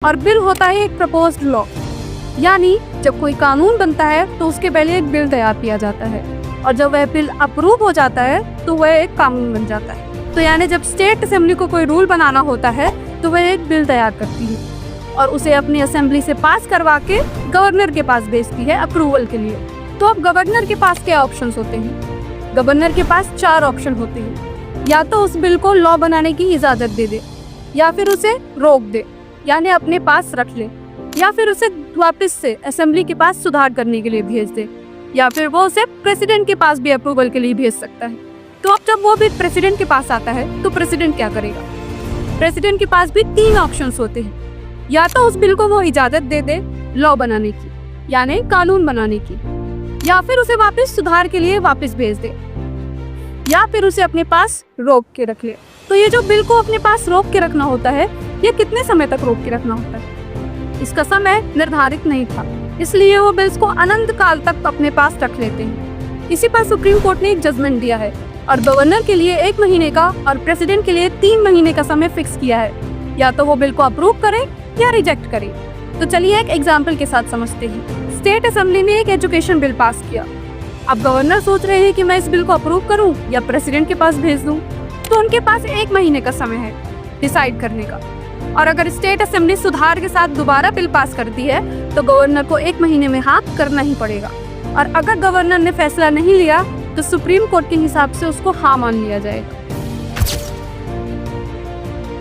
और बिल होता है एक प्रपोज्ड लॉ, यानी जब कोई कानून बनता है तो उसके पहले एक बिल तैयार किया जाता है और जब वह बिल अप्रूव हो जाता है तो वह एक कानून बन जाता है। तो यानी जब स्टेट असेंबली को कोई रूल बनाना होता है तो वह एक बिल तैयार करती है और उसे अपनी असेंबली से पास करवा के गवर्नर के पास भेजती है अप्रूवल के लिए। तो अब गवर्नर के पास क्या ऑप्शंस होते हैं? गवर्नर के पास 4 ऑप्शन होते हैं। या तो उस बिल को लॉ बनाने की इजाज़त दे दे, या फिर उसे रोक दे यानी अपने पास रख ले, या फिर उसे वापस से असेंबली के पास सुधार करने के लिए भेज दे, या फिर वो उसे प्रेसिडेंट के पास भी अप्रूवल के लिए भेज सकता है। तो अब जब वो बिल प्रेसिडेंट के पास आता है तो प्रेसिडेंट क्या करेगा? प्रेसिडेंट के पास भी 3 ऑप्शंस होते हैं। या तो उस बिल को वो इजाज़त दे दे लॉ बनाने की यानी कानून बनाने की, या फिर उसे वापस सुधार के लिए वापस भेज दे, या फिर उसे अपने पास रोक के रख ले। तो ये जो बिल को अपने पास रोक के रखना होता है, ये कितने समय तक रोक के रखना होता है? इसका समय निर्धारित नहीं था, इसलिए वो बिल्स को अनंत काल तक अपने पास रख लेते हैं। इसी पर सुप्रीम कोर्ट ने एक जजमेंट दिया है और गवर्नर के लिए 1 महीने का और प्रेसिडेंट के लिए 3 महीने का समय फिक्स किया है। या तो वो बिल को अप्रूव करे या रिजेक्ट करे। तो चलिए एक एग्जाम्पल के साथ समझते हैं। स्टेट असेंबली ने एक एजुकेशन बिल पास किया। अब गवर्नर सोच रहे हैं कि मैं इस बिल को अप्रूव करूं या प्रेसिडेंट के पास भेज दूं। तो उनके पास 1 महीने का समय है डिसाइड करने का। और अगर स्टेट असेंबली सुधार के साथ दोबारा बिल पास करती है तो गवर्नर को 1 महीने में हाँ करना ही पड़ेगा। और अगर गवर्नर ने फैसला नहीं लिया तो सुप्रीम कोर्ट के हिसाब से उसको हाँ मान लिया जाएगा।